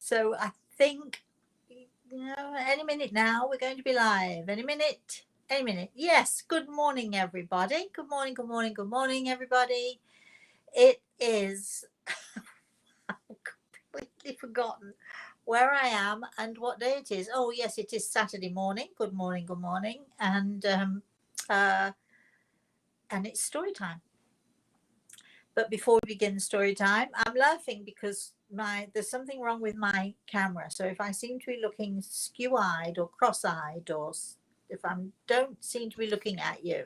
So I think, any minute now we're going to be live. Any minute. Any minute. Yes. Good morning, everybody. Good morning. Good morning. Good morning, everybody. It is. I've completely forgotten where I am and what day it is. Oh yes, it is Saturday morning. Good morning. Good morning. And it's story time. But before we begin story time, I'm laughing because there's something wrong with my camera. So if I seem to be looking skew-eyed or cross-eyed, or if I don't seem to be looking at you,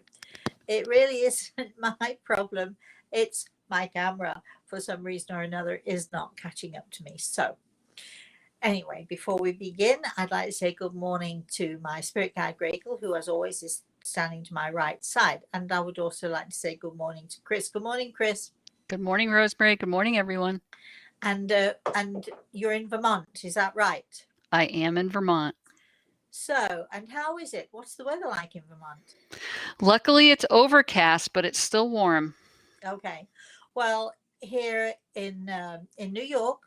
it really isn't my problem. It's my camera, for some reason or another, is not catching up to me. So anyway, before we begin, I'd like to say good morning to my spirit guide Gregor, who as always is standing to my right side. And I would also like to say good morning to Chris. Good morning, Chris. Good morning, Rosemary. Good morning, everyone. And you're in Vermont, is that right? I am in Vermont. So, and how is it? What's the weather like in Vermont? Luckily, it's overcast, but it's still warm. Okay. Well, here in New York,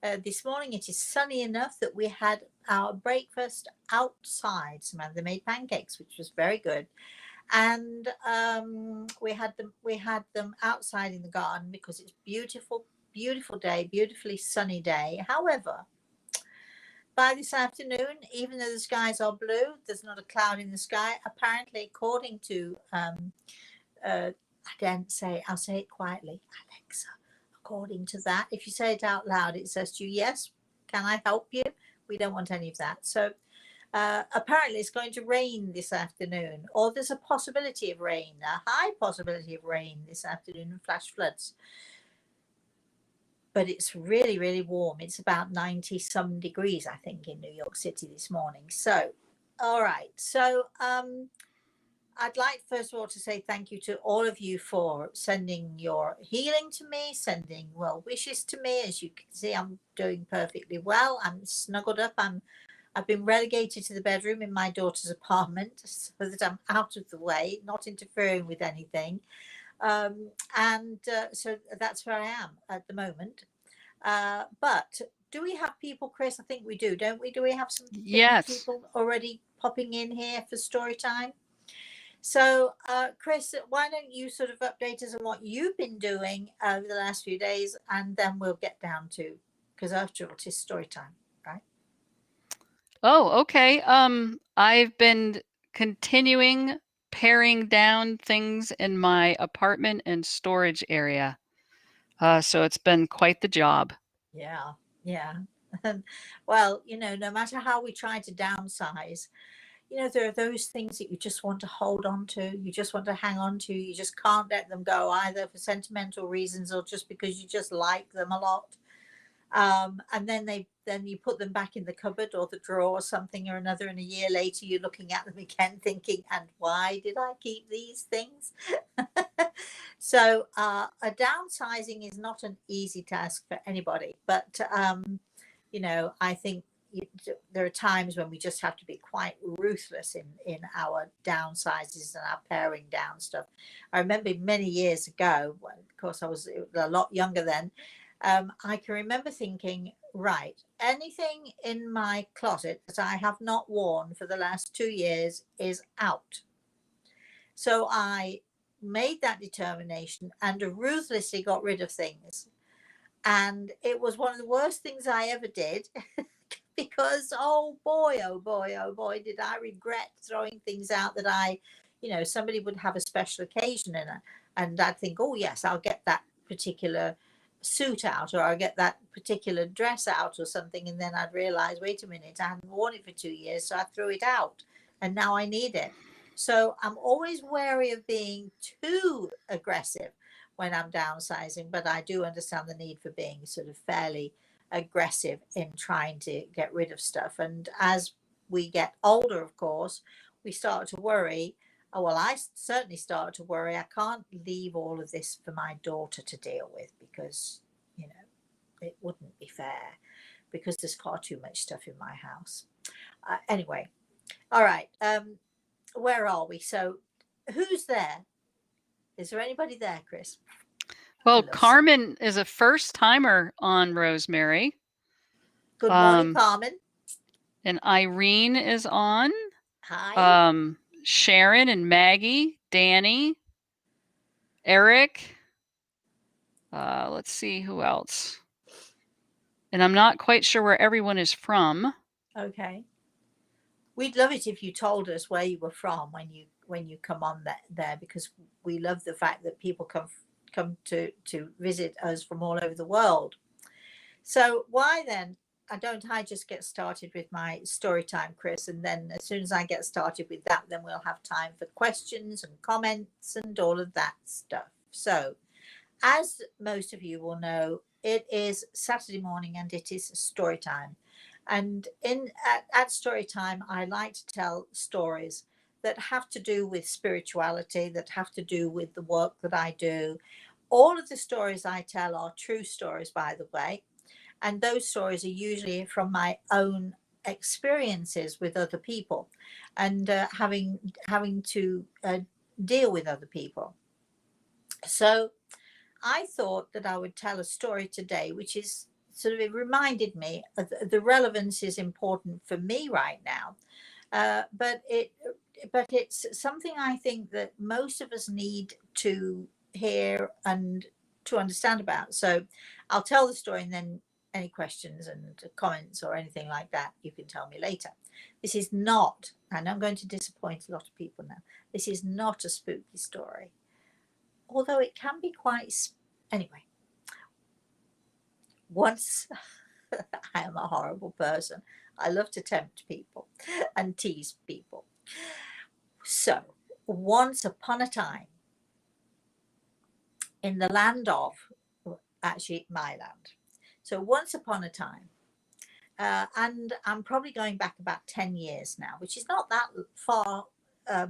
this morning it is sunny enough that we had our breakfast outside. Samantha made pancakes, which was very good. And we had them outside in the garden because it's beautiful day, beautifully sunny day. However, by this afternoon, even though the skies are blue, there's not a cloud in the sky. Apparently, according to I'll say it quietly, Alexa. According to that, if you say it out loud, it says to you, yes, can I help you? We don't want any of that. So apparently it's going to rain this afternoon, or there's a possibility of rain, a high possibility of rain this afternoon and flash floods. But it's really, really warm. It's about 90 some degrees, I think, in New York City this morning. So, all right. So I'd like, first of all, to say thank you to all of you for sending your healing to me, sending well wishes to me. As you can see, I'm doing perfectly well. I'm snuggled up. I've been relegated to the bedroom in my daughter's apartment so that I'm out of the way, not interfering with anything. So that's where I am at the moment. But do we have people, Chris? I think we do, don't we? Do we have some people already popping in here for story time? So, Chris, why don't you sort of update us on what you've been doing over the last few days, and then we'll get down to, because after all, it is story time, right? Oh, okay. I've been continuing paring down things in my apartment and storage area. So it's been quite the job. Yeah. Well, no matter how we try to downsize, there are those things that you just want to hold on to. You just want to hang on to. You just can't let them go, either for sentimental reasons or just because you just like them a lot. And then you put them back in the cupboard or the drawer or something or another, and a year later you're looking at them again thinking, and why did I keep these things? So a downsizing is not an easy task for anybody, but I think there are times when we just have to be quite ruthless in our downsizes and our paring down stuff. I remember many years ago, of course I was a lot younger then, I can remember thinking, right, anything in my closet that I have not worn for the last 2 years is out. So I made that determination and ruthlessly got rid of things. And it was one of the worst things I ever did because, oh boy, did I regret throwing things out that somebody would have a special occasion in it. And I'd think, oh yes, I'll get that particular suit out, or I'll get that particular dress out or something. And then I'd realize, wait a minute, I hadn't worn it for 2 years. So I threw it out and now I need it. So I'm always wary of being too aggressive when I'm downsizing, but I do understand the need for being sort of fairly aggressive in trying to get rid of stuff. And as we get older, of course, we start to worry. Oh, well, I certainly started to worry. I can't leave all of this for my daughter to deal with because, it wouldn't be fair because there's far too much stuff in my house. Anyway, all right. Where are we? So who's there? Is there anybody there, Chris? Well, Carmen is a first timer on Rosemary. Good morning, Carmen. And Irene is on. Hi. Sharon and Maggie, Danny, Eric. Let's see who else. And I'm not quite sure where everyone is from. Okay. We'd love it if you told us where you were from when you come on there, because we love the fact that people come to visit us from all over the world. So why then don't I just get started with my story time, Chris, and then as soon as I get started with that, then we'll have time for questions and comments and all of that stuff. So as most of you will know, it is Saturday morning and it is story time. And at story time, I like to tell stories that have to do with spirituality, that have to do with the work that I do. All of the stories I tell are true stories, by the way. And those stories are usually from my own experiences with other people and having to deal with other people. So I thought that I would tell a story today, which is sort of, it reminded me of the relevance is important for me right now. But it's something I think that most of us need to hear and to understand about. So I'll tell the story, and then any questions and comments or anything like that, you can tell me later. This is not, and I'm going to disappoint a lot of people now, this is not a spooky story, although it can be quite, anyway. Once, I am a horrible person. I love to tempt people and tease people. So, once upon a time, in the land of, actually my land. So, once upon a time, and I'm probably going back about 10 years now, which is not that far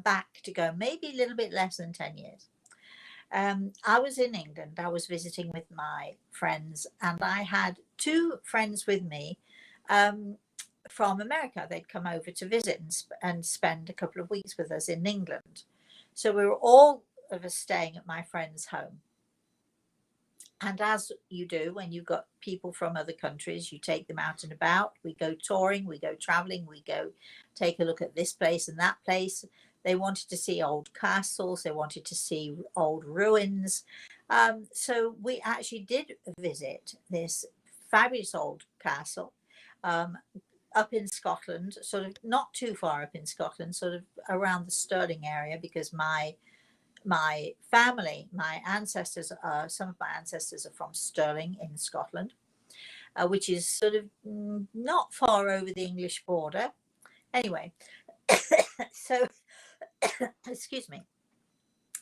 back to go, maybe a little bit less than 10 years. I was in England. I was visiting with my friends, and I had two friends with me from America. They'd come over to visit and spend a couple of weeks with us in England. So we were all of us staying at my friend's home. And as you do when you've got people from other countries, you take them out and about. We go touring, we go traveling, we go take a look at this place and that place. They wanted to see old castles, they wanted to see old ruins. So we actually did visit this fabulous old castle up in Scotland, sort of not too far up in Scotland, sort of around the Stirling area, because my family, my ancestors, some of my ancestors are from Stirling in Scotland, which is sort of not far over the English border. Anyway, so, excuse me,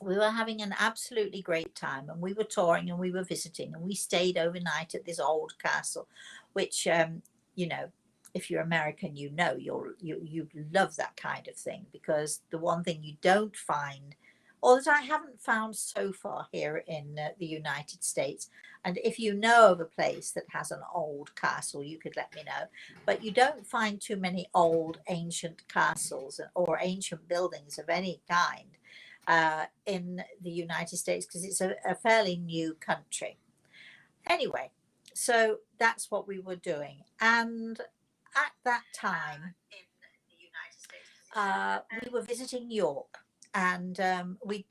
we were having an absolutely great time, and we were touring and we were visiting, and we stayed overnight at this old castle, which, you know, if you're American, you know, you love that kind of thing, because the one thing you don't find, or that I haven't found so far here in the United States, and if you know of a place that has an old castle, you could let me know, but you don't find too many old ancient castles or ancient buildings of any kind in the United States, because it's a fairly new country. Anyway, so that's what we were doing. And at that time, we were visiting York, and we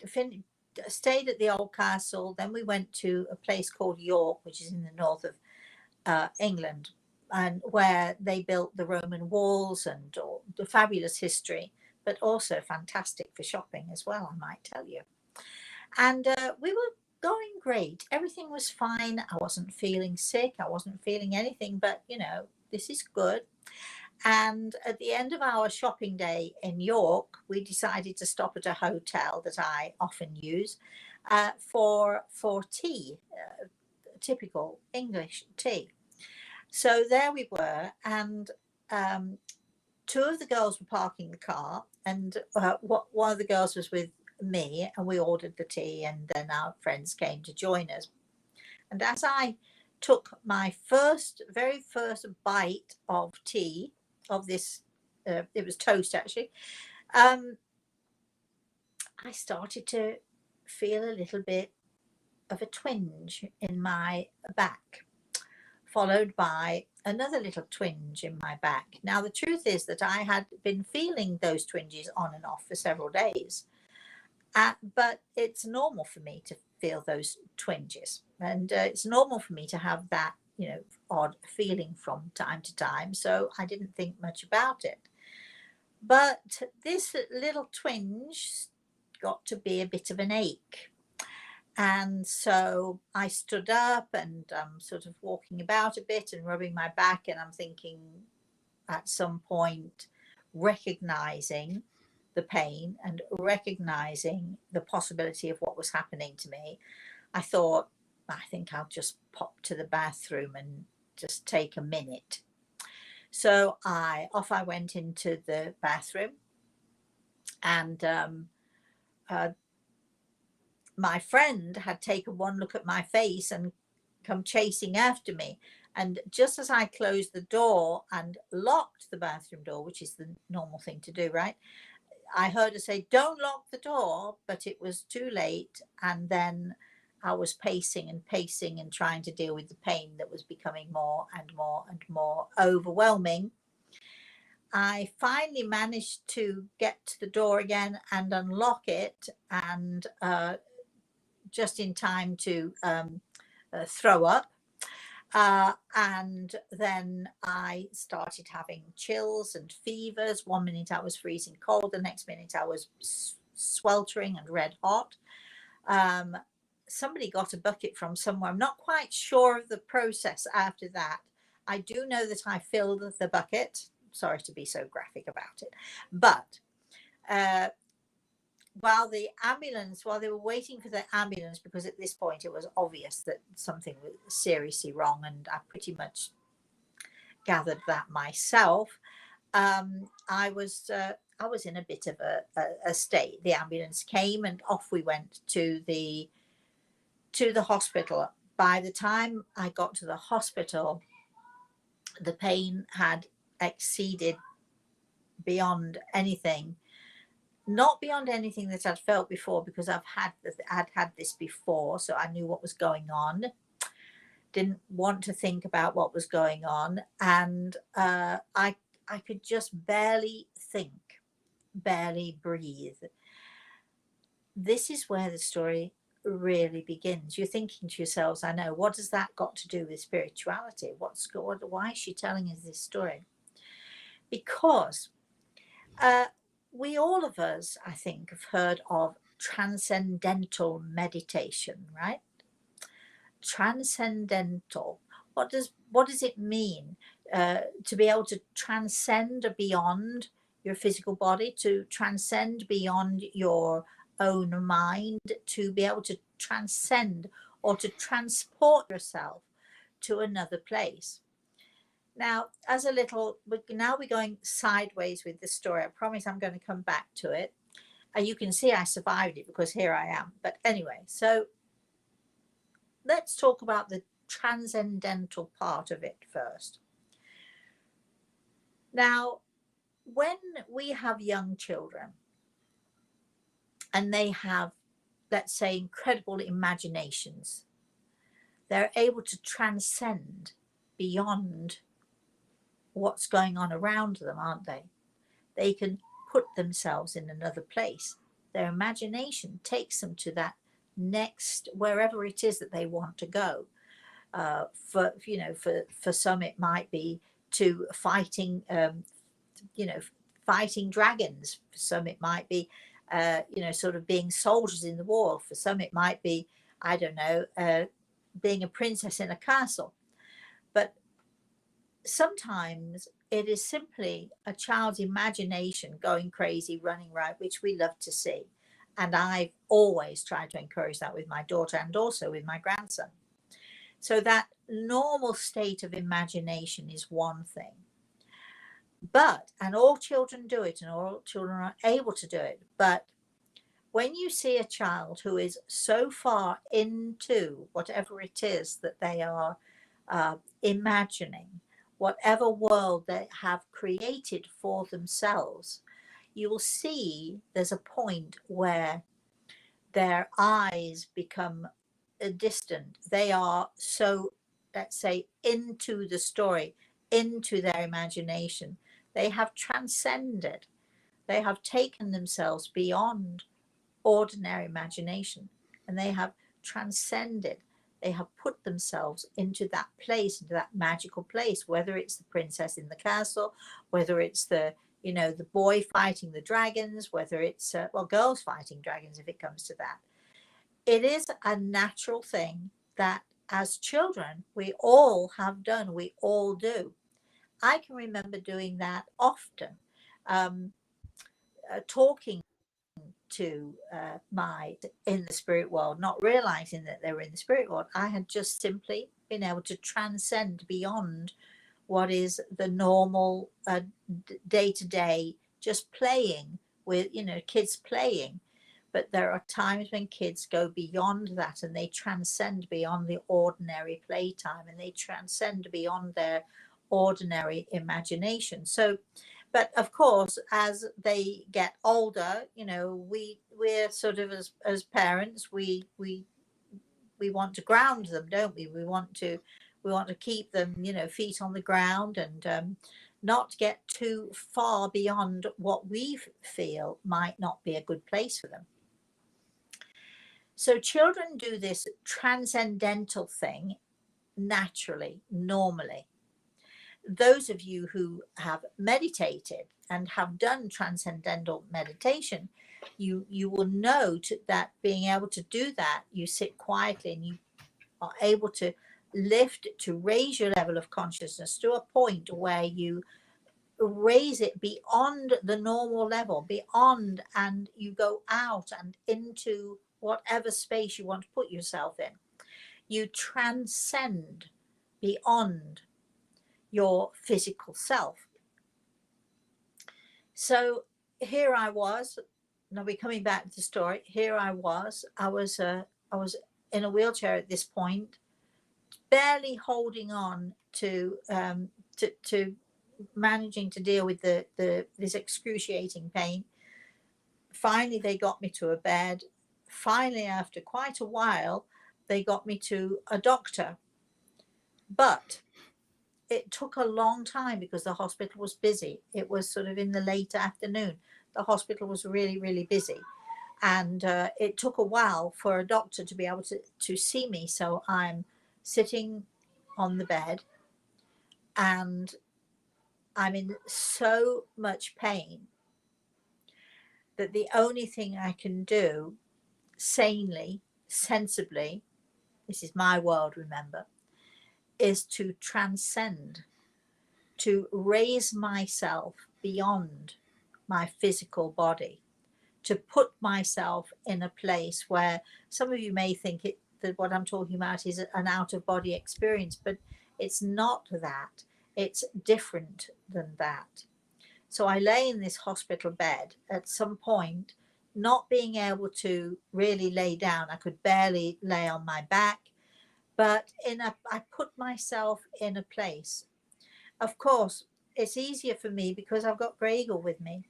stayed at the old castle. Then we went to a place called York, which is in the north of England, and where they built the Roman walls and the fabulous history, but also fantastic for shopping as well, I might tell you. And we were going great. Everything was fine. I wasn't feeling sick. I wasn't feeling anything, but you know, this is good. And at the end of our shopping day in York, we decided to stop at a hotel that I often use for tea, typical English tea. So there we were, and two of the girls were parking the car, and one of the girls was with me, and we ordered the tea, and then our friends came to join us. And as I took my very first bite of tea, of this, it was toast actually, I started to feel a little bit of a twinge in my back. followed by another little twinge in my back. Now, the truth is that I had been feeling those twinges on and off for several days, but it's normal for me to feel those twinges, and it's normal for me to have that, odd feeling from time to time. So I didn't think much about it. But this little twinge got to be a bit of an ache. And so I stood up and I'm sort of walking about a bit and rubbing my back. And I'm thinking at some point, recognizing the pain and recognizing the possibility of what was happening to me, I thought, I think I'll just pop to the bathroom and just take a minute. So off I went into the bathroom, and my friend had taken one look at my face and come chasing after me. And just as I closed the door and locked the bathroom door, which is the normal thing to do, right? I heard her say, "Don't lock the door," but it was too late. And then I was pacing and trying to deal with the pain that was becoming more and more and more overwhelming. I finally managed to get to the door again and unlock it, and just in time to throw up. And then I started having chills and fevers. One minute I was freezing cold, the next minute I was sweltering and red hot. Somebody got a bucket from somewhere. I'm not quite sure of the process after that. I do know that I filled the bucket. Sorry to be so graphic about it. But while they were waiting for the ambulance, because at this point it was obvious that something was seriously wrong, and I pretty much gathered that myself, I was in a bit of a state. The ambulance came and off we went to the hospital. By the time I got to the hospital, the pain had exceeded beyond anything. Not beyond anything that I'd felt before, because I'd had this before, so I knew what was going on. Didn't want to think about what was going on, and I could just barely think, barely breathe. This is where the story really begins. You're thinking to yourselves, I know, what has that got to do with spirituality? Why is she telling us this story? Because we, all of us, I think, have heard of transcendental meditation, right? Transcendental. What does it mean? To be able to transcend beyond your physical body, to transcend beyond your own mind, to be able to transcend or to transport yourself to another place. Now, we're going sideways with the story. I promise I'm going to come back to it. You can see I survived it because here I am. But anyway, so let's talk about the transcendental part of it first. Now, when we have young children and they have, let's say, incredible imaginations, they're able to transcend beyond what's going on around them, aren't they? They can put themselves in another place. Their imagination takes them to that next, wherever it is that they want to go. For some it might be to fighting dragons. For some it might be sort of being soldiers in the war. For some it might be, I don't know, being a princess in a castle. But sometimes it is simply a child's imagination going crazy, running riot, which we love to see. And I've always tried to encourage that with my daughter and also with my grandson. So that normal state of imagination is one thing. And all children do it, and all children are able to do it. But when you see a child who is so far into whatever it is that they are imagining, whatever world they have created for themselves, you will see there's a point where their eyes become distant. They are so let's say, into the story, into their imagination. They have transcended. They have taken themselves beyond ordinary imagination, and they have transcended. They have put themselves into that place, into that magical place, whether it's the princess in the castle, whether it's the, you know, the boy fighting the dragons, whether it's well, girls fighting dragons, if it comes to that. It is a natural thing that as children we all have done, we all do. I can remember doing that often, talking to my in the spirit world, not realizing that they were in the spirit world. I had just simply been able to transcend beyond what is the normal day to day, just playing with, you know, kids playing. But there are times when kids go beyond that and they transcend beyond the ordinary playtime, and they transcend beyond their ordinary imagination. So, but of course, as they get older, you know, we're sort of, as parents, we want to ground them, don't we? We want to keep them, you know, feet on the ground, and not get too far beyond what we feel might not be a good place for them. So children do this transcendental thing naturally, normally. Those of you who have meditated and have done transcendental meditation, you will note that being able to do that, you sit quietly and you are able to lift, to raise your level of consciousness to a point where you raise it beyond the normal level, beyond, and you go out and into whatever space you want to put yourself in. You transcend beyond your physical self. So here I was. Now we're coming back to the story. Here I was in a wheelchair at this point, barely holding on to managing to deal with this excruciating pain. Finally, they got me to a bed. Finally, after quite a while, they got me to a doctor. But it took a long time because the hospital was busy. It was sort of in the late afternoon. The hospital was really, really busy. And it took a while for a doctor to be able to see me. So I'm sitting on the bed and I'm in so much pain that the only thing I can do sanely, sensibly, this is my world, remember, is to transcend, to raise myself beyond my physical body, to put myself in a place where some of you may think that what I'm talking about is an out-of-body experience, but it's not that. It's different than that. So I lay in this hospital bed at some point, not being able to really lay down. I could barely lay on my back, but I put myself in a place. Of course, it's easier for me because I've got Gregor with me,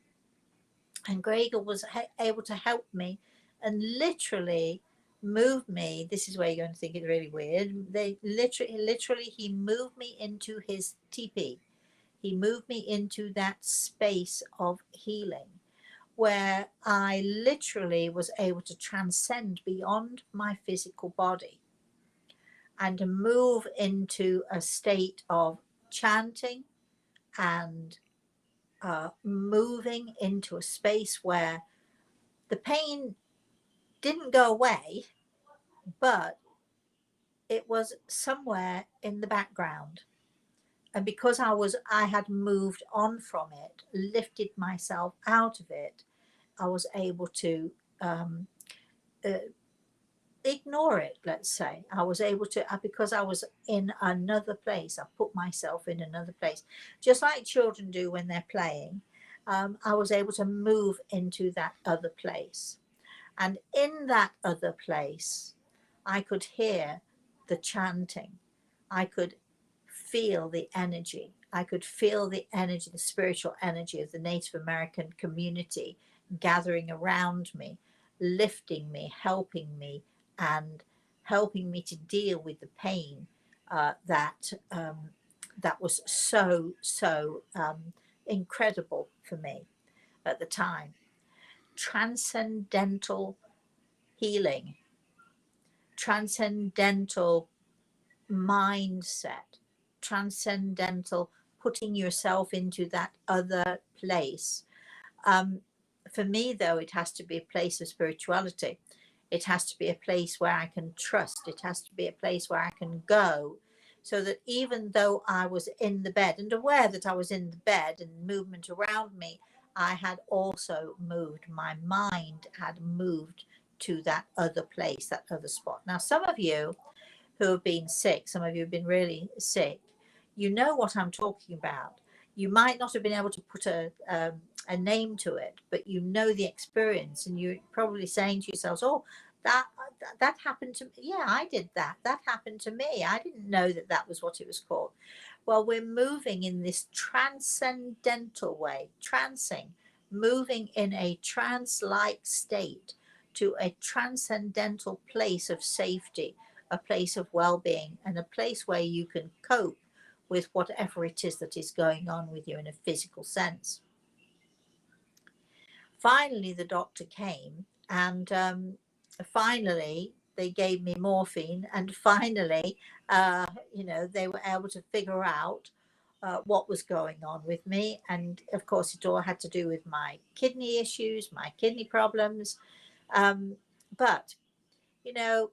and Gregor was able to help me and literally move me. This is where you're going to think it's really weird. They literally, he moved me into his teepee. He moved me into that space of healing where I literally was able to transcend beyond my physical body and to move into a state of chanting and moving into a space where the pain didn't go away, but it was somewhere in the background. And because I had moved on from it, lifted myself out of it, I was able to ignore it, let's say. I was able to, because I was in another place, I put myself in another place. Just like children do when they're playing, I was able to move into that other place. And in that other place, I could hear the chanting. I could feel the energy. I could feel the energy, the spiritual energy of the Native American community gathering around me, lifting me, helping me, and helping me to deal with the pain that was so incredible for me at the time. Transcendental healing, transcendental mindset, transcendental putting yourself into that other place. For me, though, it has to be a place of spirituality. It has to be a place where I can trust. It has to be a place where I can go, so that even though I was in the bed and aware that I was in the bed and movement around me, I had also moved. My mind had moved to that other place, that other spot. Now, some of you who have been sick, some of you have been really sick, you know what I'm talking about. You might not have been able to put a name to it, but you know the experience, and you're probably saying to yourselves, oh, that that happened to me. Yeah, I did that. That happened to me. I didn't know that that was what it was called. Well, we're moving in this transcendental way, transing, moving in a trance-like state to a transcendental place of safety, a place of well-being, and a place where you can cope with whatever it is that is going on with you in a physical sense. Finally, the doctor came, and finally they gave me morphine, and finally, they were able to figure out what was going on with me. And of course, it all had to do with my kidney issues, my kidney problems. But, you know,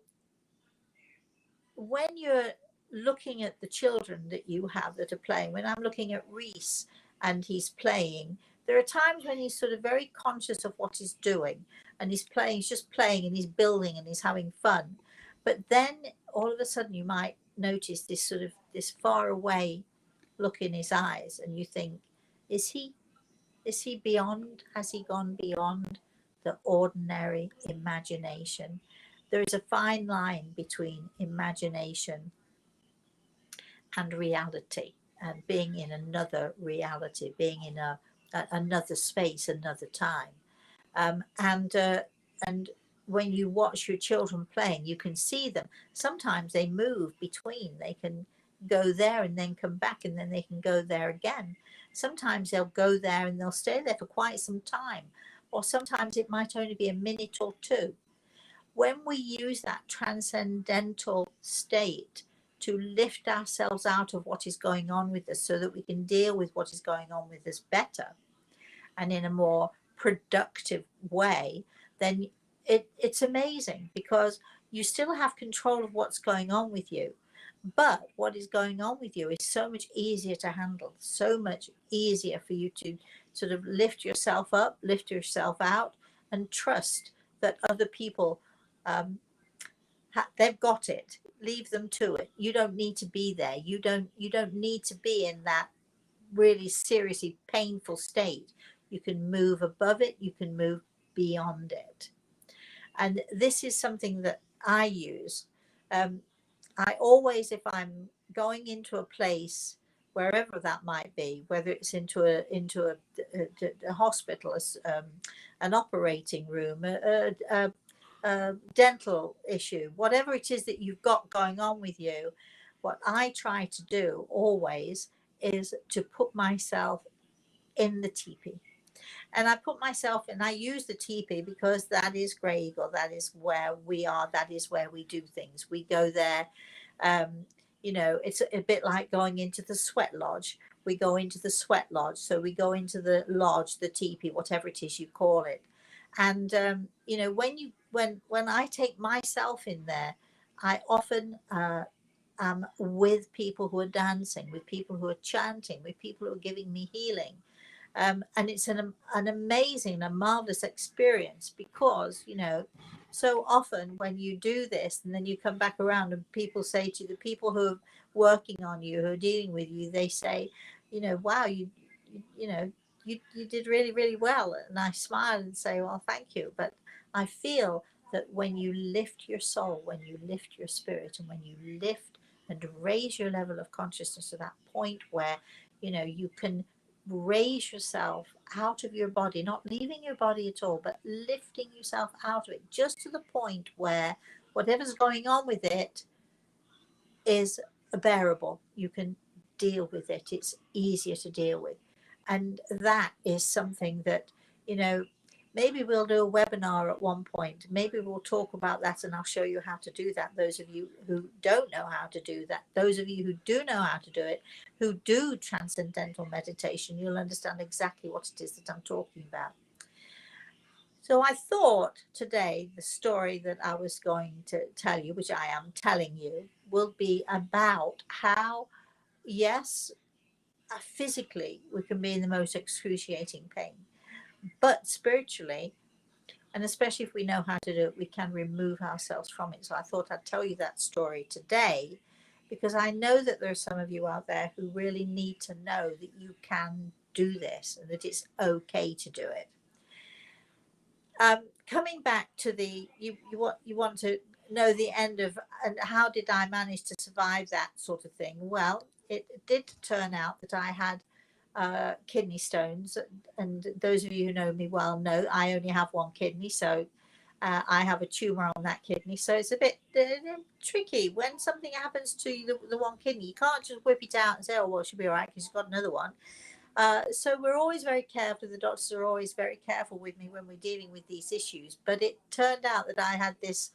when you're looking at the children that you have that are playing, when I'm looking at Reese and he's playing, there are times when he's sort of very conscious of what he's doing, and he's playing, he's just playing, and he's building, and he's having fun. But then all of a sudden you might notice this sort of this far away look in his eyes, and you think, is he beyond, has he gone beyond the ordinary imagination? There is a fine line between imagination and reality, and being in another reality, being in another space, another time. And when you watch your children playing, you can see them. Sometimes they move between. They can go there and then come back, and then they can go there again. Sometimes they'll go there and they'll stay there for quite some time, or sometimes it might only be a minute or two. When we use that transcendental state to lift ourselves out of what is going on with us, so that we can deal with what is going on with us better and in a more productive way, then it's amazing, because you still have control of what's going on with you. But what is going on with you is so much easier to handle, so much easier for you to sort of lift yourself up, lift yourself out, and trust that other people, they've got it. Leave them to it. You don't need to be there. You don't need to be in that really seriously painful state. You can move above it. You can move beyond it. And this is something that I use. I always, if I'm going into a place, wherever that might be, whether it's into a hospital, an operating room, a dental issue, whatever it is that you've got going on with you, what I try to do always is to put myself in the teepee. And I put myself, and I use the teepee because that is Grey Eagle. That is where we are. That is where we do things. We go there. It's a bit like going into the sweat lodge. We go into the sweat lodge. So we go into the lodge, the teepee, whatever it is you call it. And, when I take myself in there, I often am with people who are dancing, with people who are chanting, with people who are giving me healing. And it's an amazing, a marvelous experience, because, so often when you do this and then you come back around and people say to the people who are working on you, who are dealing with you, they say, wow, you did really, really well. And I smile and say, well, thank you. But I feel that when you lift your soul, when you lift your spirit, and when you lift and raise your level of consciousness to that point where, you can raise yourself out of your body, not leaving your body at all, but lifting yourself out of it, just to the point where whatever's going on with it is bearable. You can deal with it. It's easier to deal with. And that is something that, you know, maybe we'll do a webinar at one point. Maybe we'll talk about that and I'll show you how to do that. Those of you who don't know how to do that, those of you who do know how to do it, who do transcendental meditation, you'll understand exactly what it is that I'm talking about. So I thought today the story that I was going to tell you, which I am telling you, will be about how, yes, physically we can be in the most excruciating pain, but spiritually, and especially if we know how to do it, we can remove ourselves from it. So I thought I'd tell you that story today because I know that there are some of you out there who really need to know that you can do this and that it's okay to do it. Coming back to the you want to know the end of, and how did I manage to survive that sort of thing? Well, it did turn out that I had kidney stones, and those of you who know me well know I only have one kidney, so I have a tumor on that kidney, so it's a bit tricky when something happens to the one kidney. You can't just whip it out and say, oh well, it should be all right because you've got another one. So we're always very careful. The doctors are always very careful with me when we're dealing with these issues. But it turned out that I had this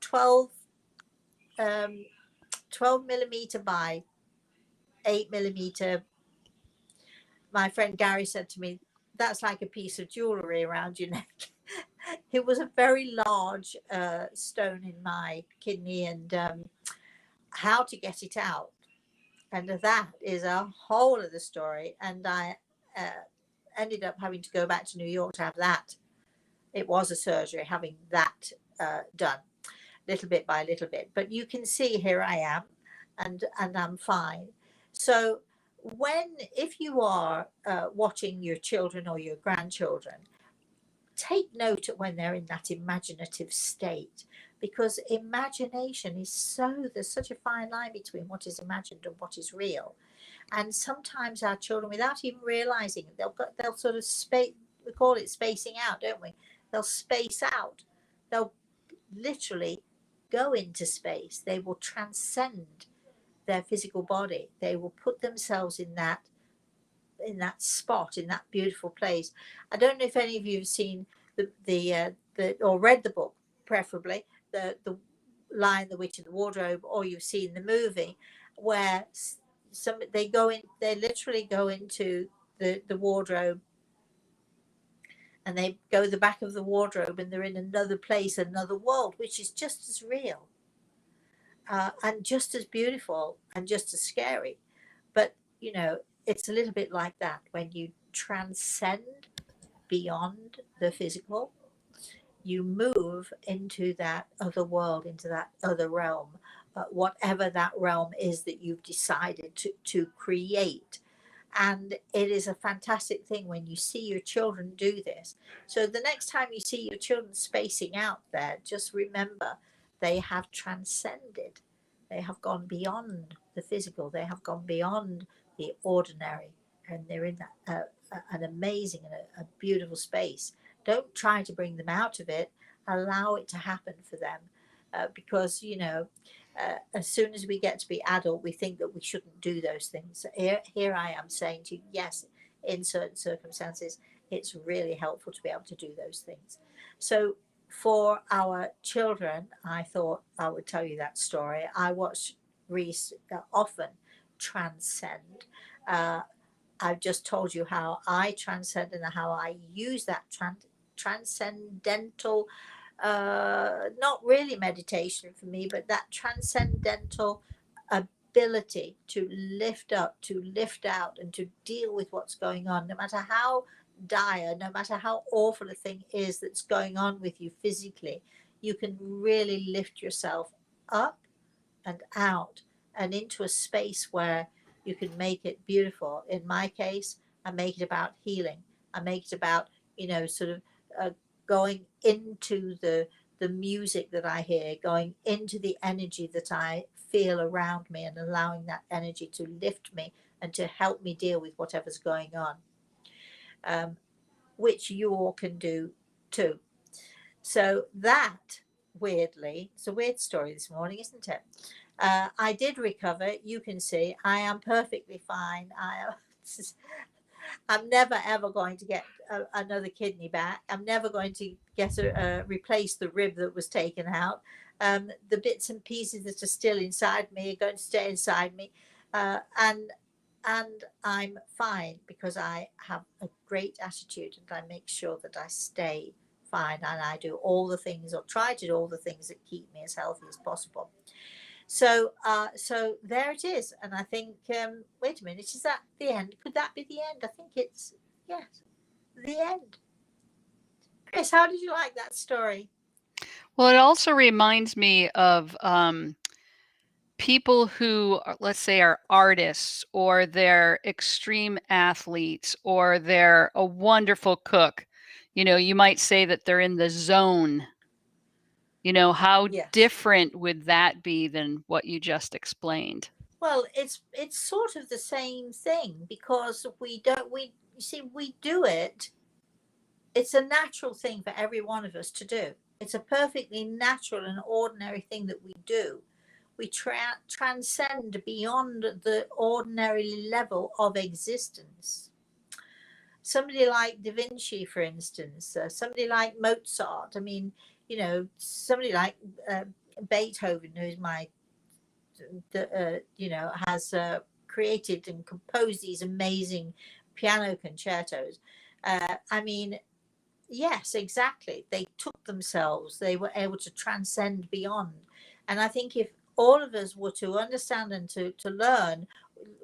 12 millimeter by 8 millimeter. My friend Gary said to me, that's like a piece of jewelry around your neck. It was a very large stone in my kidney, and how to get it out. And that is a whole other story. And I ended up having to go back to New York to have that. It was a surgery, having that done little bit by little bit. But you can see here I am, and I'm fine. So if you are watching your children or your grandchildren, take note when they're in that imaginative state, because imagination is there's such a fine line between what is imagined and what is real. And sometimes our children, without even realizing it, they'll sort of we call it spacing out, don't we? They'll space out. They'll literally go into space. They will transcend their physical body. They will put themselves in that spot, in that beautiful place. I don't know if any of you have seen the or read the book, preferably the Lion, the Witch, and the Wardrobe, or you've seen the movie where they literally go into the wardrobe, and they go the back of the wardrobe, and they're in another place, another world, which is just as real and just as beautiful and just as scary. But you know, it's a little bit like that when you transcend beyond the physical. You move into that other world, into that other realm, whatever that realm is that you've decided to create. And it is a fantastic thing when you see your children do this. So the next time you see your children spacing out there, just remember they have transcended. They have gone beyond the physical. They have gone beyond the ordinary. And they're in an amazing and a beautiful space. Don't try to bring them out of it. Allow it to happen for them. Because, you know, as soon as we get to be adult, we think that we shouldn't do those things. So here I am saying to you, yes, in certain circumstances, it's really helpful to be able to do those things. So for our children, I thought I would tell you that story. I watch Reese often transcend. I've just told you how I transcend and how I use that transcendental, not really meditation for me, but that transcendental ability to lift up, to lift out, and to deal with what's going on, no matter how dire, no matter how awful a thing is that's going on with you physically. You can really lift yourself up and out and into a space where you can make it beautiful. In my case, I make it about healing. I make it about, you know, sort of going into the music that I hear, going into the energy that I feel around me, and allowing that energy to lift me and to help me deal with whatever's going on, which you all can do too. So that weirdly, it's a weird story this morning, isn't it? I did recover. You can see I am perfectly fine. I'm never ever going to get another kidney back. I'm never going to get replace the rib that was taken out. The bits and pieces that are still inside me are going to stay inside me, and I'm fine because I have a great attitude and I make sure that I stay fine and I do all the things or try to do all the things that keep me as healthy as possible. So there it is, and I think wait a minute, is that the end? Could that be the end? I think it's yes, the end. Chris, how did you like that story? Well, it also reminds me of people who, let's say, are artists or they're extreme athletes or they're a wonderful cook. You might say that they're in the zone. How Yes. different would that be than what you just explained? Well, it's sort of the same thing because we don't we you see we do it. It's a natural thing for every one of us to do. It's a perfectly natural and ordinary thing that we do. We transcend beyond the ordinary level of existence. Somebody like Da Vinci, for instance, somebody like Mozart. I mean, somebody like uh, Beethoven, who's has created and composed these amazing piano concertos. I mean, yes, exactly. They took themselves, they were able to transcend beyond. And I think if all of us were to understand and to learn,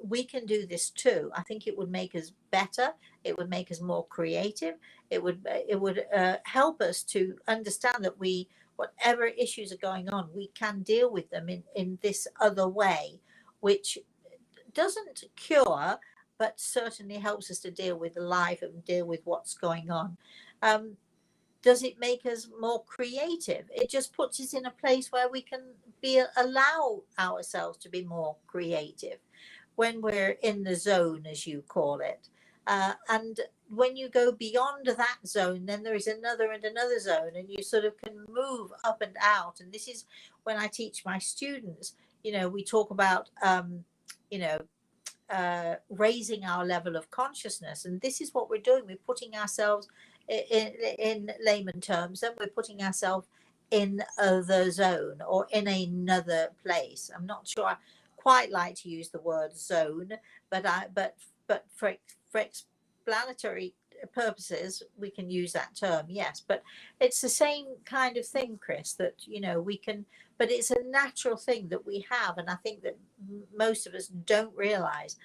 we can do this too. I think it would make us better. It would make us more creative. It would help us to understand that whatever issues are going on, we can deal with them in this other way, which doesn't cure, but certainly helps us to deal with life and deal with what's going on. Um, does it make us more creative? It just puts us in a place where we can allow ourselves to be more creative when we're in the zone, as you call it. And when you go beyond that zone, then there is another and another zone, and you sort of can move up and out. And this is when I teach my students. We talk about, you know, raising our level of consciousness, and this is what we're doing. We're putting ourselves in layman terms, and we're putting ourselves in the zone or in another place. I'm not sure I quite like to use the word zone, but for explanatory purposes we can use that term, yes. But it's the same kind of thing, Chris, that we can, but it's a natural thing that we have. And I think that most of us don't realize,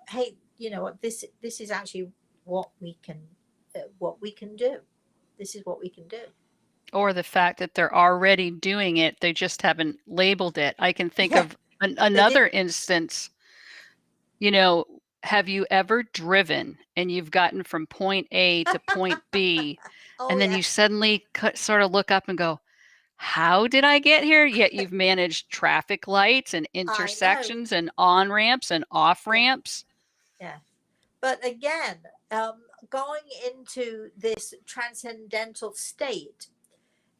hey, you know what, this is actually what we can do. This is what we can do. Or the fact that they're already doing it, they just haven't labeled it. I can think Yeah, of they another didn't. instance. Have you ever driven and you've gotten from point A to point B, Oh and then yeah, you suddenly sort of look up and go, how did I get here? Yet you've managed traffic lights and I know. intersections and on ramps and off Yeah, ramps. yeah. But again, going into this transcendental state,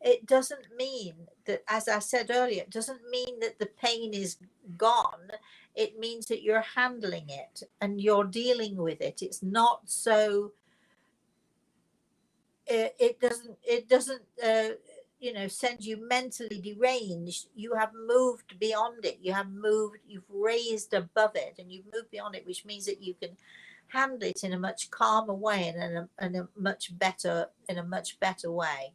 it doesn't mean that, as I said earlier, it doesn't mean that the pain is gone. It means that you're handling it and you're dealing with it. It's not so. It doesn't send you mentally deranged. You have moved beyond it. You've raised above it, and you've moved beyond it, which means that you can handle it in a much calmer way and in a much better way.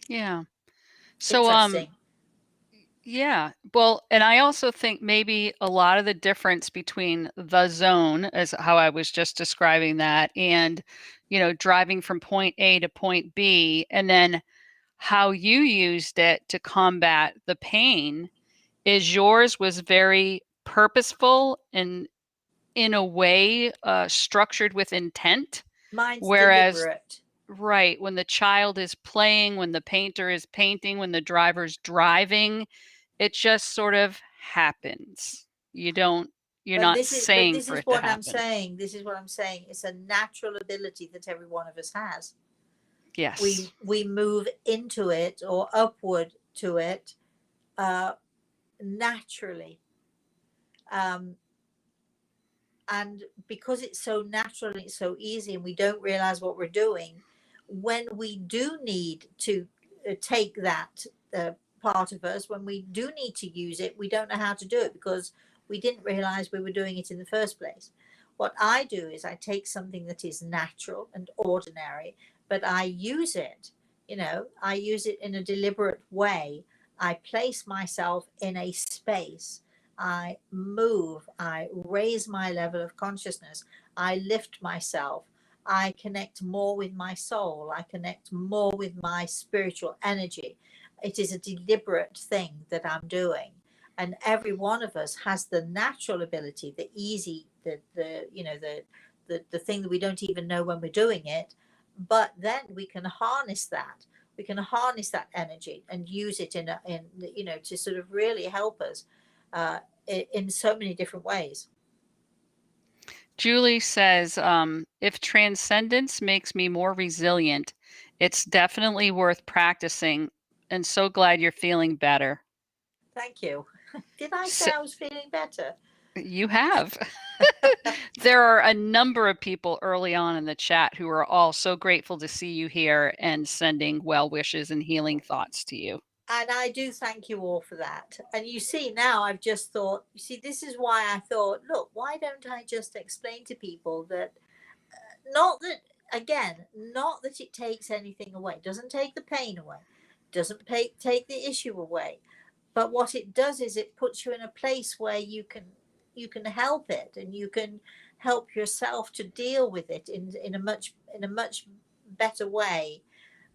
Yeah. So, Interesting. yeah. Well, and I also think maybe a lot of the difference between the zone, as how I was just describing that, and, driving from point A to point B, and then how you used it to combat the pain is yours was very purposeful and in a way structured with intent. Mine's Whereas, deliberate. right, when the child is playing, when the painter is painting, when the driver's driving, it just sort of happens. You're But not this is but saying this for is it to what I'm happen. saying. This is what I'm saying. It's a natural ability that every one of us has. Yes. we move into it or upward to it naturally. Um, and because it's so natural and it's so easy and we don't realize what we're doing, when we do need to take that part of us, when we do need to use it, we don't know how to do it because we didn't realize we were doing it in the first place. What I do is I take something that is natural and ordinary, but I use it, I use it in a deliberate way. I place myself in a space, I move, I raise my level of consciousness, I lift myself, I connect more with my soul, I connect more with my spiritual energy. It is a deliberate thing that I'm doing. And every one of us has the natural ability, the easy, the thing that we don't even know when we're doing it. But then we can harness that. We can harness that energy and use it to sort of really help us in so many different ways. Julie says, if transcendence makes me more resilient, it's definitely worth practicing. And so glad you're feeling better. Thank you. Did I say So, I was feeling better? you have. There are a number of people early on in the chat who are all so grateful to see you here and sending well wishes and healing thoughts to you. And I do thank you all for that. And you see, now I've just thought, this is why I thought, look, why don't I just explain to people that, not that, again, not that it takes anything away, doesn't take the pain away, doesn't take the issue away. But what it does is it puts you in a place where you can help it, and you can help yourself to deal with it in a much better way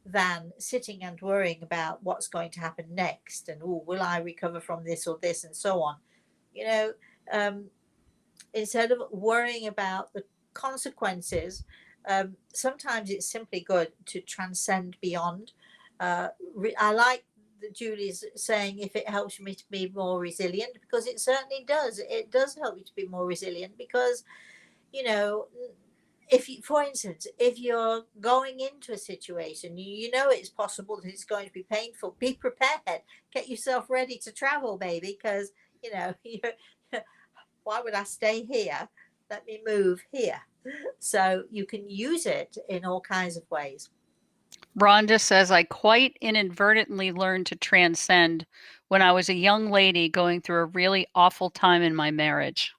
than sitting and worrying about what's going to happen next, and oh, will I recover from this or this, and so on. You know, um, Instead of worrying about the consequences, sometimes it's simply good to transcend beyond. I like that Julie's saying if it helps me to be more resilient, because it certainly does. It does help you to be more resilient because, you know, if you, for instance, if you're going into a situation, you know it's possible that it's going to be painful, be prepared, get yourself ready to travel, baby, because you're, why would I stay here? Let me move here. So you can use it in all kinds of ways. Rhonda says, I quite inadvertently learned to transcend when I was a young lady going through a really awful time in my marriage.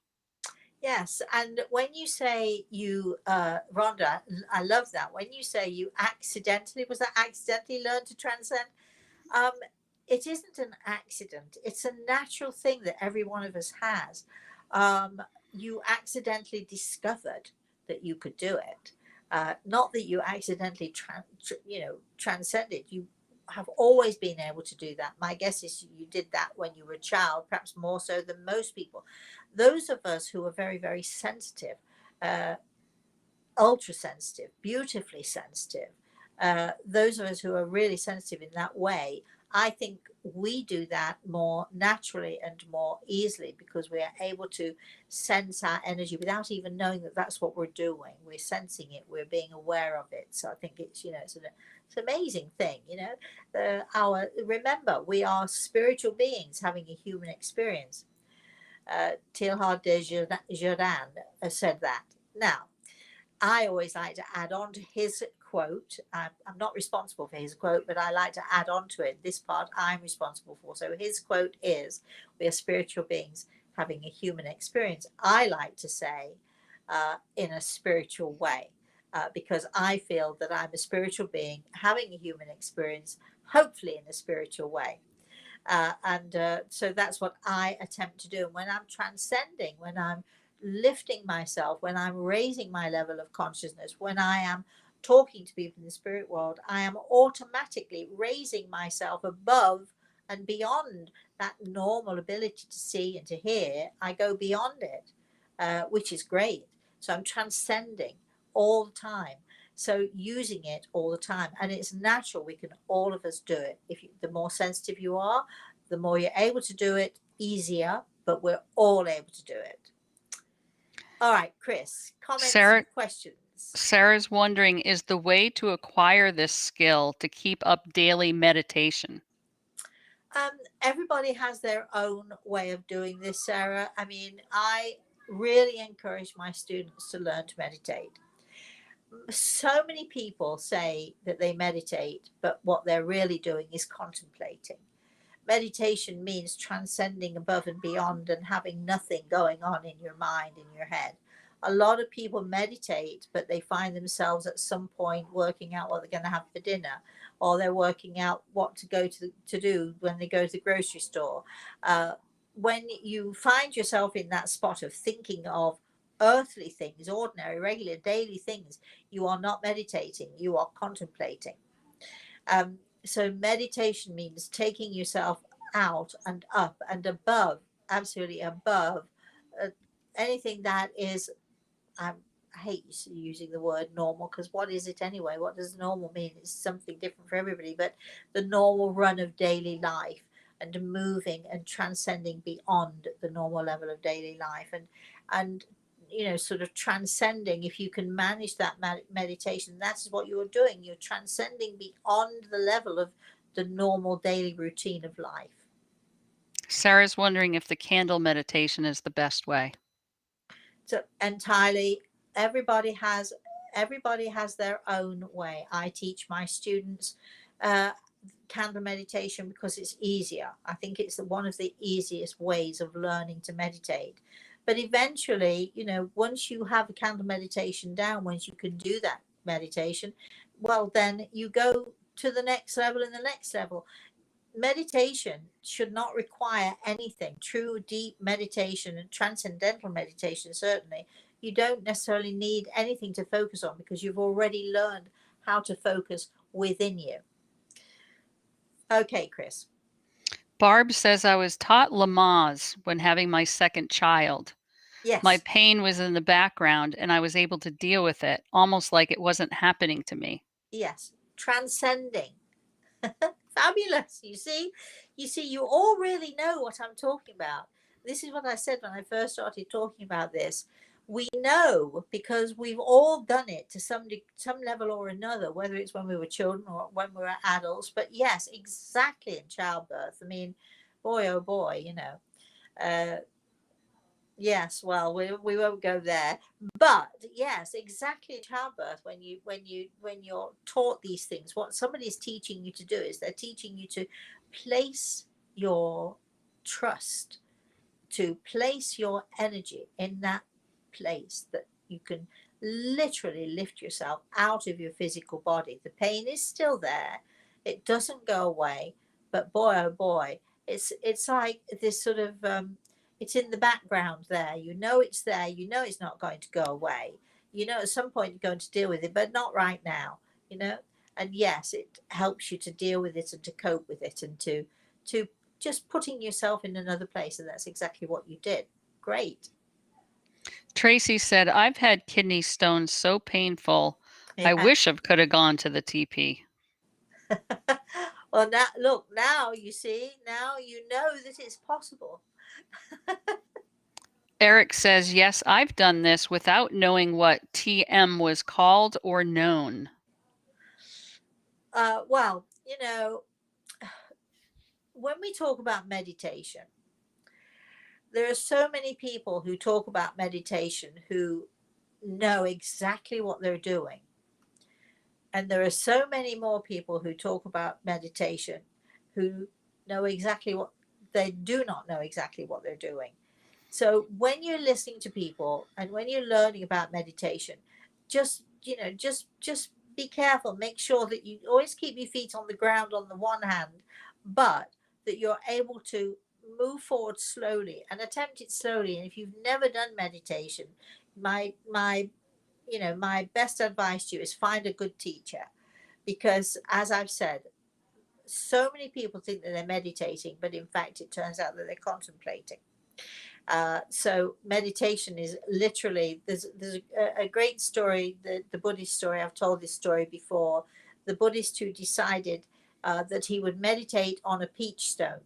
Yes, and when you say Rhonda, I love that. When you say you accidentally, was that accidentally learned to transcend? Um, it isn't an accident. It's a natural thing that every one of us has. Um, you accidentally discovered that you could do it. Not that you accidentally transcended. You have always been able to do that. My guess is you did that when you were a child, perhaps more so than most people. Those of us who are very, very sensitive, uh, ultra sensitive, beautifully sensitive, those of us who are really sensitive in that way, I think we do that more naturally and more easily because we are able to sense our energy without even knowing that that's what we're doing. We're sensing it, we're being aware of it. So I think it's an amazing thing. Remember, we are spiritual beings having a human experience. Teilhard de Jordan said that. Now, I always like to add on to his quote. I'm not responsible for his quote, but I like to add on to it. This part I'm responsible for. So his quote is, we are spiritual beings having a human experience. I like to say, in a spiritual way, because I feel that I'm a spiritual being having a human experience, hopefully in a spiritual way. So that's what I attempt to do. And when I'm transcending, when I'm lifting myself, when I'm raising my level of consciousness, when I am talking to people in the spirit world, I am automatically raising myself above and beyond that normal ability to see and to hear. I go beyond it, which is great. So I'm transcending all the time. So using it all the time, and it's natural. We can all of us do it. The more sensitive you are, the more you're able to do it, easier. But we're all able to do it. All right, Chris. Comments Sarah, and questions. Sarah's wondering, is the way to acquire this skill to keep up daily meditation? Everybody has their own way of doing this, Sarah. I mean, I really encourage my students to learn to meditate. So many people say that they meditate, but what they're really doing is contemplating. Meditation means transcending above and beyond and having nothing going on in your mind, in your head. A lot of people meditate, but they find themselves at some point working out what they're going to have for dinner, or they're working out what to go to do when they go to the grocery store. When you find yourself in that spot of thinking of earthly things, ordinary, regular, daily things, you are not meditating, you are contemplating. So meditation means taking yourself out and up and above, absolutely above uh, anything that is, I hate using the word normal, because what is it anyway? What does normal mean? It's something different for everybody, but the normal run of daily life, and moving and transcending beyond the normal level of daily life, and sort of transcending. If you can manage that meditation, that's what you're doing. You're transcending beyond the level of the normal daily routine of life. Sarah's wondering if the candle meditation is the best way. So entirely, everybody has their own way. I teach my students uh, candle meditation because it's easier. I think it's one of the easiest ways of learning to meditate. But eventually, once you have a candle meditation down, once you can do that meditation, well, then you go to the next level and the next level. Meditation should not require anything. True deep meditation and transcendental meditation, certainly, you don't necessarily need anything to focus on, because you've already learned how to focus within you. Okay, Chris. Barb says, I was taught Lamaze when having my second child. My Yes. pain was in the background and I was able to deal with it, almost like it wasn't happening to me. Yes. Transcending. Fabulous. You all really know what I'm talking about. This is what I said when I first started talking about this. We know because we've all done it to some level or another, whether it's when we were children or when we were adults. But yes, exactly, in childbirth. I mean, boy, oh boy, Uh, yes, well, we won't go there, but yes, exactly. Childbirth, when you're taught these things, what somebody's teaching you to do is they're teaching you to place your trust, to place your energy in that place that you can literally lift yourself out of your physical body. The pain is still there, it doesn't go away, but boy, oh boy, it's like this sort of it's in the background there. It's there, it's not going to go away. At some point you're going to deal with it, but not right now. you know and yes, it helps you to deal with it and to cope with it, and to just putting yourself in another place, and that's exactly what you did. Great. Tracy said, I've had kidney stones so painful. I Yeah. wish I could have gone to the TP. Well, now look, now you see, now you know that it's possible. Eric says, yes, I've done this without knowing what TM was called or known. Well, when we talk about meditation, there are so many people who talk about meditation who know exactly what they're doing. And there are so many more people who talk about meditation who know exactly what they do not know exactly what they're doing. So when you're listening to people and when you're learning about meditation, just be careful. Make sure that you always keep your feet on the ground on the one hand, but that you're able to move forward slowly and attempt it slowly. And if you've never done meditation, my best advice to you is find a good teacher, because as I've said, so many people think that they're meditating, but in fact it turns out that they're contemplating. So meditation is literally, there's a great story, the Buddhist story. I've told this story before. The Buddhist who decided that he would meditate on a peach stone,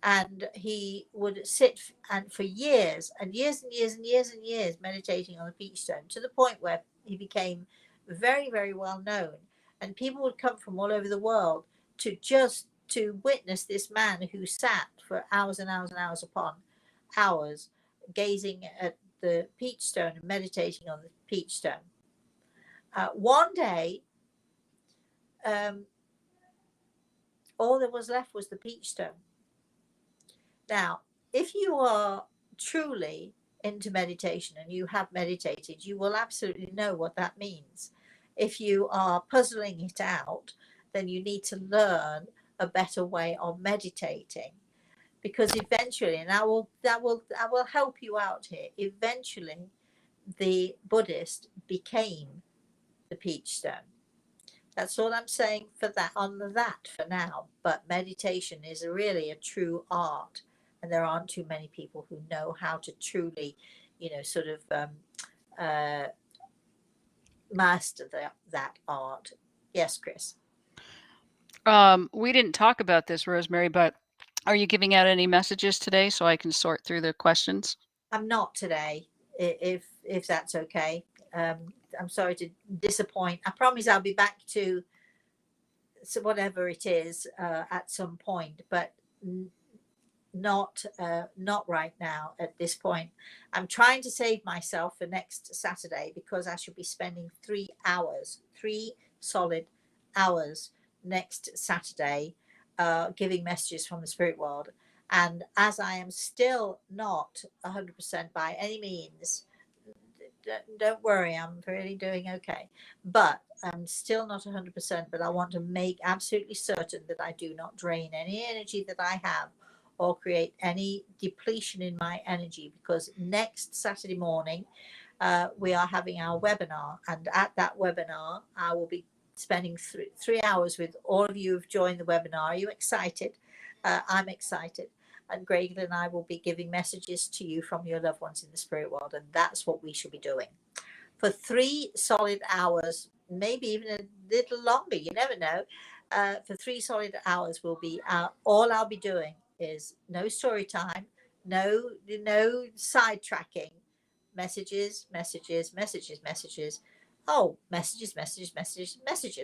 And he would sit and for years and years and years and years and years meditating on the peach stone, to the point where he became very, very well known. And people would come from all over the world to witness this man who sat for hours and hours and hours upon hours gazing at the peach stone and meditating on the peach stone. One day, all there was left was the peach stone. Now, if you are truly into meditation and you have meditated, you will absolutely know what that means. If you are puzzling it out, then you need to learn a better way of meditating, because eventually, and I will help you out here. Eventually, the Buddhist became the peach stone. That's all I'm saying for that for now. But meditation is really a true art, and there aren't too many people who know how to truly, sort of master that art. Yes, Chris. We didn't talk about this, Rosemary, but are you giving out any messages today so I can sort through the questions? I'm not today, if that's okay. I'm sorry to disappoint. I promise I'll be back to whatever it is at some point, but not right now at this point. I'm trying to save myself for next Saturday, because I should be spending 3 solid hours next Saturday giving messages from the spirit world. And as I am still not 100% by any means, don't worry, I'm really doing okay, but I'm still not 100%. But I want to make absolutely certain that I do not drain any energy that I have or create any depletion in my energy, because next Saturday morning we are having our webinar, and at that webinar I will be spending 3 hours with all of you who've joined the webinar. Are you excited? I'm excited. And Greg and I will be giving messages to you from your loved ones in the spirit world, and that's what we should be doing for 3 solid hours, maybe even a little longer. You never know. For 3 solid hours will be all I'll be doing is no story time, no sidetracking, messages. Oh, messages.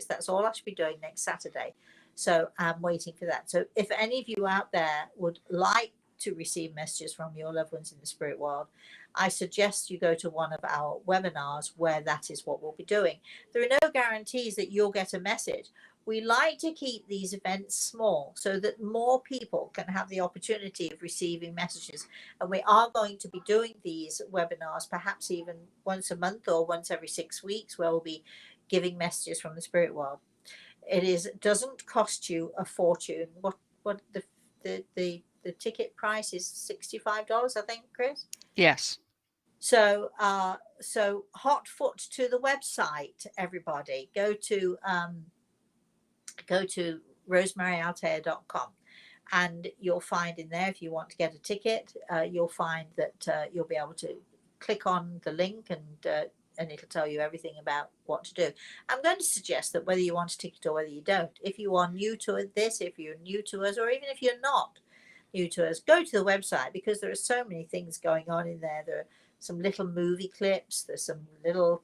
That's all I should be doing next Saturday. So I'm waiting for that. So if any of you out there would like to receive messages from your loved ones in the spirit world, I suggest you go to one of our webinars where that is what we'll be doing. There are no guarantees that you'll get a message. We like to keep these events small so that more people can have the opportunity of receiving messages. And we are going to be doing these webinars perhaps even once a month or once every 6 weeks, where we'll be giving messages from the spirit world. It doesn't cost you a fortune. What the ticket price is $65, I think, Chris? Yes. So hot foot to the website, everybody. Go to rosemaryaltea.com, and you'll find in there, if you want to get a ticket, you'll find that you'll be able to click on the link, and it'll tell you everything about what to do. I'm going to suggest that whether you want a ticket or whether you don't, if you are new to this, if you're new to us, or even if you're not new to us, go to the website, because there are so many things going on in there. There are some little movie clips, there's some little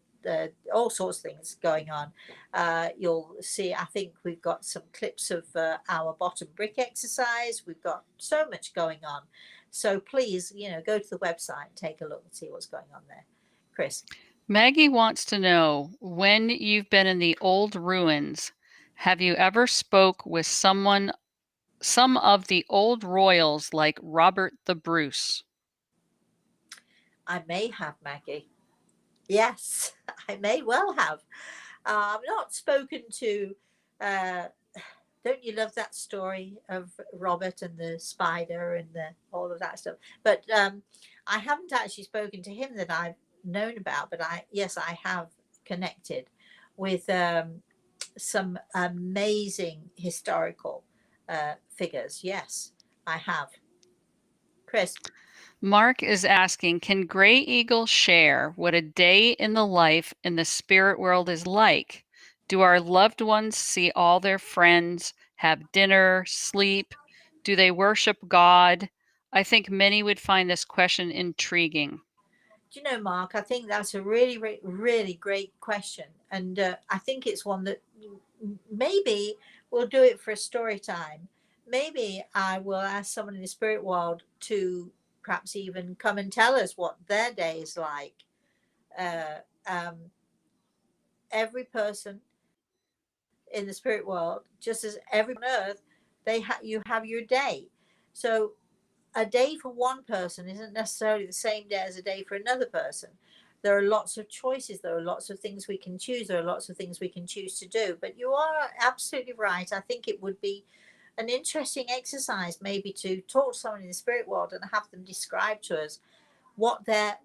all sorts of things going on. You'll see, I think we've got some clips of our bottom brick exercise. We've got so much going on. So please, go to the website and take a look and see what's going on there. Chris. Maggie wants to know, when you've been in the old ruins, have you ever spoke with some of the old royals like Robert the Bruce? I may have, Maggie. Yes, I may well have. I've not spoken to, don't you love that story of Robert and the spider and all of that stuff? But I haven't actually spoken to him that I've known about, but I have connected with some amazing historical figures. Yes, I have. Chris. Mark is asking, can Gray Eagle share what a day in the life in the spirit world is like? Do our loved ones see all their friends, have dinner, sleep? Do they worship God? I think many would find this question intriguing. Do you know, Mark, I think that's a really, really great question. And I think it's one that maybe we'll do it for a story time. Maybe I will ask someone in the spirit world to perhaps even come and tell us what their day is like. Uh, um, every person in the spirit world, just as every on earth, you have your day. So a day for one person isn't necessarily the same day as a day for another person. There are lots of choices. There are lots of things we can choose. There are lots of things we can choose to do. But you are absolutely right. I think it would be an interesting exercise maybe to talk to someone in the spirit world and have them describe to us what their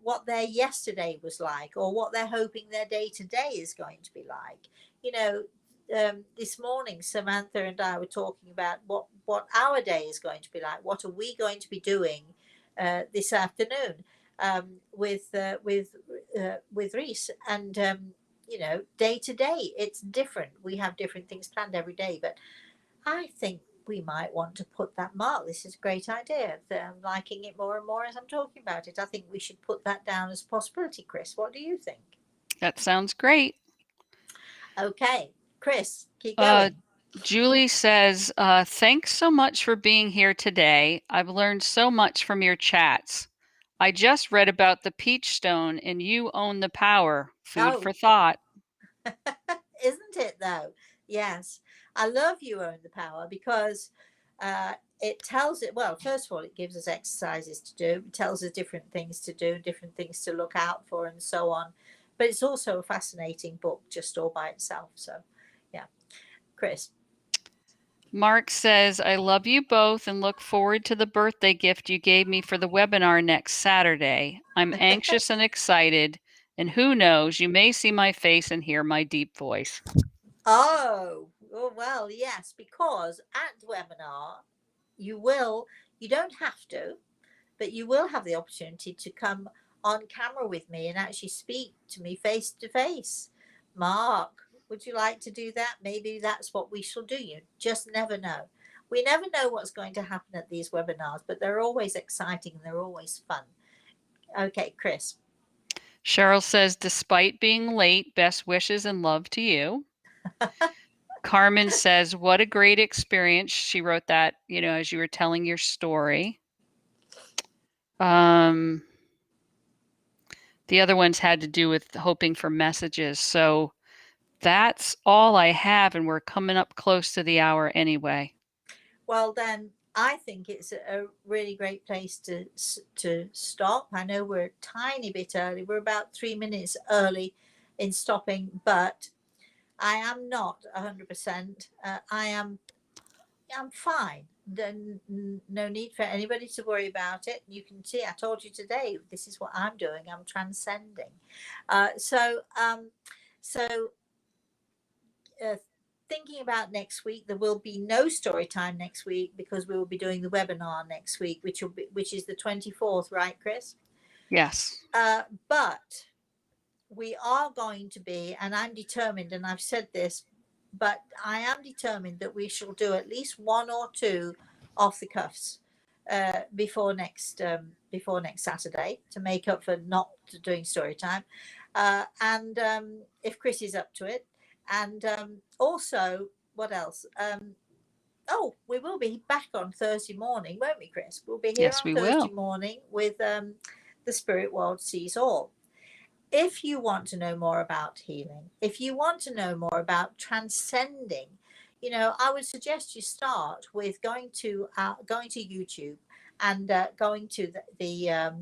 yesterday was like, or what they're hoping their day to day is going to be like. You know, this morning Samantha and I were talking about what our day is going to be like. What are we going to be doing this afternoon with Reese? And you know, day to day it's different. We have different things planned every day, but I think we might want to put that mark. This is a great idea. I'm liking it more and more as I'm talking about it. I think we should put that down as a possibility, Chris. What do you think? That sounds great. Okay, Chris, keep Uh, going. Julie says, thanks so much for being here today. I've learned so much from your chats. I just read about the peach stone and you own the power. Food Oh, for thought. isn't it though? Yes, I love You Own the Power because it tells it, well, first of all, it gives us exercises to do, it tells us different things to do, different things to look out for, and so on. But it's also a fascinating book just all by itself. So, yeah, Chris. Mark says, I love you both and look forward to the birthday gift you gave me for the webinar next Saturday. I'm anxious and excited, and who knows, you may see my face and hear my deep voice. Oh, well, yes, because at the webinar, you will, you don't have to, but you will have the opportunity to come on camera with me and actually speak to me face to face. Mark, would you like to do that? Maybe that's what we shall do. You just never know. We never know what's going to happen at these webinars, but they're always exciting and they're always fun. Okay, Chris. Cheryl says, despite being late, best wishes and love to you. Carmen says, what a great experience. She wrote that, as you were telling your story. The other ones had to do with hoping for messages. So that's all I have, and we're coming up close to the hour anyway. Well, then I think it's a really great place to stop. I know we're a tiny bit early. We're about 3 minutes early in stopping, but I am not 100%. I'm fine. Then no need for anybody to worry about it. You can see I told you today. This is what I'm doing. I'm transcending. So uh, thinking about next week, there will be no story time next week because we will be doing the webinar next week, which is the 24th, right, Chris? Yes. But we are going to be, and I'm determined, and I've said this, but I am determined that we shall do at least one or two off the cuffs before next Saturday to make up for not doing story time, and if Chris is up to it, and also what else? Oh, we will be back on Thursday morning, won't we, Chris? We'll be here Yes, on we Thursday will. morning with the Spirit World Sees All. If you want to know more about healing, if you want to know more about transcending, I would suggest you start with going to YouTube and going to the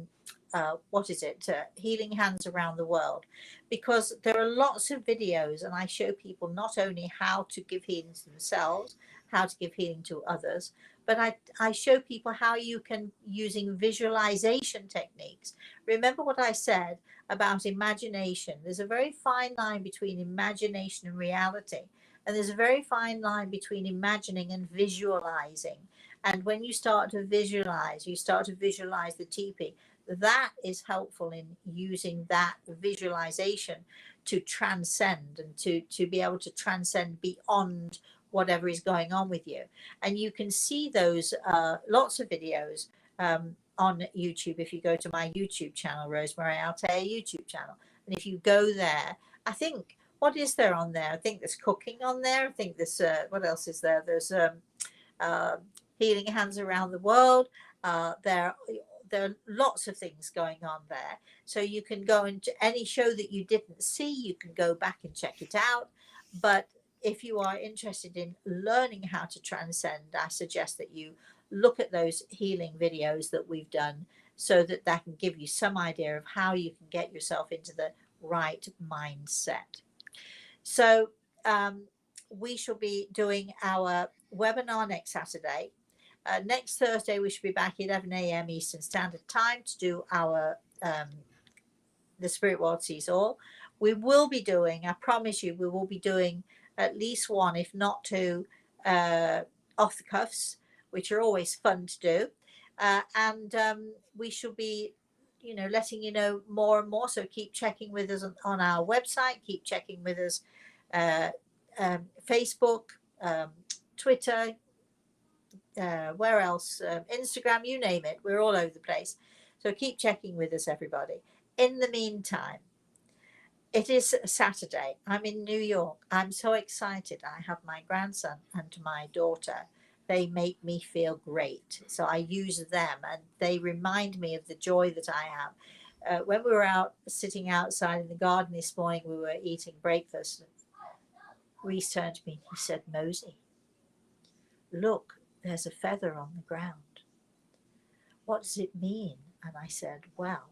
what is it, Healing Hands Around the World, because there are lots of videos, and I show people not only how to give healing to themselves, how to give healing to others, but I show people how you can, using visualization techniques. Remember what I said about imagination. There's a very fine line between imagination and reality. And there's a very fine line between imagining and visualizing. And when you start to visualize, the teepee. That is helpful in using that visualization to transcend and to be able to transcend beyond whatever is going on with you. And you can see those lots of videos on YouTube. If you go to my YouTube channel, Rosemary Altea YouTube channel, and if you go there, I think, what is there on there? I think there's cooking on there. I think there's what else is there? There's healing hands around the world. There are lots of things going on there. So you can go into any show that you didn't see, you can go back and check it out. But if you are interested in learning how to transcend, I suggest that you look at those healing videos that we've done, so that that can give you some idea of how you can get yourself into the right mindset. So we shall be doing our webinar next Saturday. Next Thursday, we should be back at 11 AM Eastern Standard Time to do our The Spirit World Sees All. We will be doing, I promise you, we will be doing at least one, if not two, off the cuffs, which are always fun to do. And we shall be, letting you know more and more. So keep checking with us on our website, keep checking with us, Facebook, Twitter, where else? Instagram, you name it. We're all over the place. So keep checking with us, everybody. In the meantime, it is Saturday. I'm in New York. I'm so excited. I have my grandson and my daughter. They make me feel great. So I use them, and they remind me of the joy that I have. When we were out sitting outside in the garden this morning, we were eating breakfast. Reese turned to me and he said, "Mosey, look, there's a feather on the ground. What does it mean?" And I said, "Well,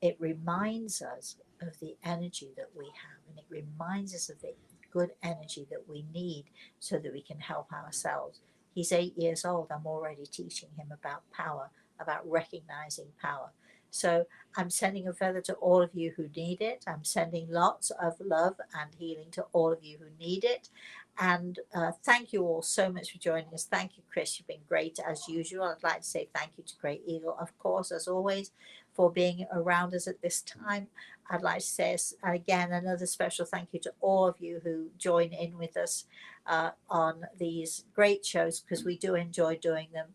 it reminds us of the energy that we have, and it reminds us of the good energy that we need so that we can help ourselves." He's 8 years old. I'm already teaching him about power, about recognizing power. So I'm sending a feather to all of you who need it. I'm sending lots of love and healing to all of you who need it. And thank you all so much for joining us. Thank you, Chris. You've been great as usual. I'd like to say thank you to Great Eagle, of course, as always, for being around us at this time. I'd like to say again another special thank you to all of you who join in with us on these great shows, because we do enjoy doing them.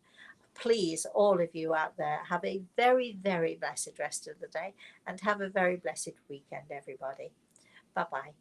Please, all of you out there, have a very, very blessed rest of the day, and have a very blessed weekend, everybody. Bye-bye.